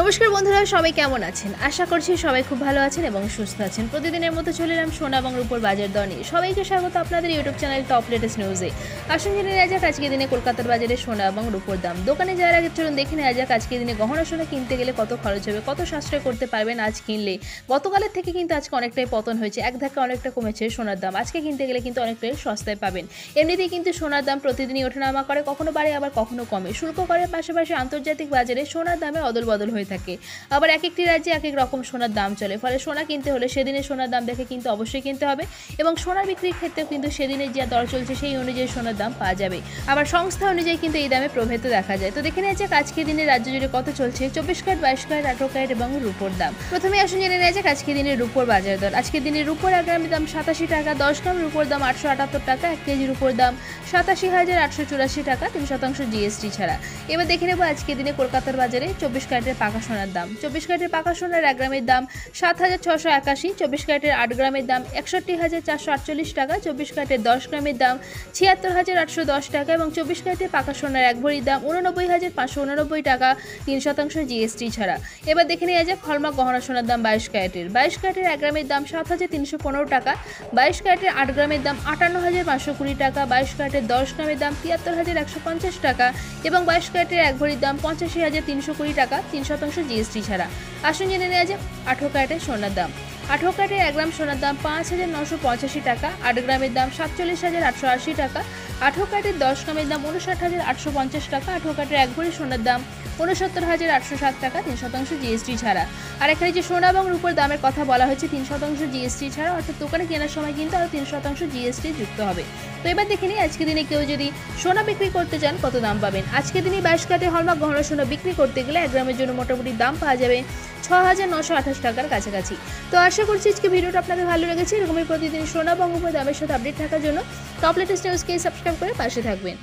নমস্কার বন্ধুরা, সবাই কেমন আছেন? আশা করছি সবাই খুব ভালো আছেন এবং সুস্থ আছেন। প্রতিদিনের মতো চলে এলাম সোনা এবং রূপোর বাজার দর নিয়ে। সবাইকে স্বাগত আপনাদের ইউটিউব চ্যানেল টপ লেটেস্ট নিউজে। আসুন জেনে নেওয়া যাক আজকের দিনে কলকাতার বাজারে সোনা এবং রূপোর দাম। দোকানে যাওয়ার আগে চলুন দেখে নেওয়া যাক আজকের দিনে গহনা সোনা কিনতে গেলে কত খরচ হবে, কত সাশ্রয় করতে পারবেন আজ কিনলে। গতকালের থেকে কিন্তু আজকে অনেকটাই পতন হয়েছে, এক ধাক্কা অনেকটা কমেছে সোনার দাম। আজকে কিনতে গেলে কিন্তু অনেকটাই সস্তায় পাবেন। এমনিতেই কিন্তু সোনার দাম প্রতিদিনই ওঠানামা করে, কখনো বাড়ে আবার কখনো কমে। শুল্ক করের পাশাপাশি আন্তর্জাতিক বাজারে সোনার দামে অদল বদল হয়ে থাকে। আবার এক একটি রাজ্যে এক এক রকম সোনার দাম চলে, ফলে সোনা কিনতে হলে সেদিনের সোনার দাম দেখে কিন্তু অবশ্যই কিনতে হবে এবং সোনা বিক্রির ক্ষেত্রেও কিন্তু সেদিনের যে দর চলছে সেই অনুযায়ী সোনার দাম পাওয়া যাবে। আবার সংস্থা অনুযায়ী কিন্তু এই দামে প্রভেদ দেখা যায়। তো দেখে নেওয়া যাক আজকের দিনে রাজ্য জুড়ে কত চলছে 24 ক্যারেট, 22 ক্যারেট, 18 ক্যারেট এবং রূপোর দাম। প্রথমে আসুন জেনে নেওয়া যাক আজকের দিনের রূপোর বাজার দর। আজকের দিনে রূপোর 1 গ্রামের দাম 87 টাকা, 10 গ্রাম রূপোর দাম 878 টাকা, 1 কেজি রূপোর দাম 87,884 টাকা 3% জিএসটি ছাড়া। এবার দেখে নেব আজকের দিনে কলকাতার বাজারে 24 ক্যারেটের পাকা সোনার দাম। 24 ক্যারেটের পাকা সোনার 1 গ্রামের দাম 7,681, 24 ক্যারেটের 8 গ্রামের দাম 61,448 টাকা, 24 ক্যারেটের 10 গ্রামের দাম 76,810 টাকা এবং 24 ক্যারেটের পাকা সোনার 1 ভরির দাম 89,589 টাকা 3% জিএসটি ছাড়া। এবার দেখে নেওয়া যাক হলমার্ক গহনা সোনার দাম 22 ক্যারেটের। 22 ক্যারেটের 1 গ্রামের দাম 7,315 টাকা, 22 ক্যারেটের 8 গ্রামের দাম 58,520 টাকা, 22 ক্যারেটের 10 গ্রামের দাম 73,150 টাকা এবং 22 ক্যারেটের 1 ভরির দাম 85,320 টাকা 3% জিএসটি ছাড়া। আসুন জেনে নেওয়া যাক 18 ক্যারেটের সোনার দাম। 18 ক্যারেটের 1 গ্রাম সোনার দাম 5,985 টাকা, 8 গ্রামের দাম 47,880 টাকা, 18 ক্যারেটের 10 গ্রামের দাম 59,850 টাকা, 18 ক্যারেটের 1 ভরি সোনার দাম 69,807 টাকা 3% জিএসটি ছাড়া। আর এখানে যে সোনা এবং রূপোর দামের কথা বলা হয়েছে 3% জিএসটি ছাড়া, অর্থাৎ দোকানে কেনার সময় কিন্তু আরও 3% জিএসটি যুক্ত হবে। তো এবার দেখে নিই আজকের দিনে কেউ যদি সোনা বিক্রি করতে চান কত দাম পাবেন। আজকের দিনে 22 ক্যারেটের হলমার্ক গহনা সোনা বিক্রি করতে গেলে 1 গ্রামের জন্য মোটামুটি দাম পাওয়া যাবে 6,928 টাকার কাছাকাছি। তো আশা করছি আজকে ভিডিওটা আপনাদের ভালো লেগেছে। এরকমই প্রতিদিন সোনা এবং রূপোর দামের সাথে আপডেট থাকার জন্য টপ লেটেস্ট নিউজকে সাবস্ক্রাইব করে পাশে থাকবেন।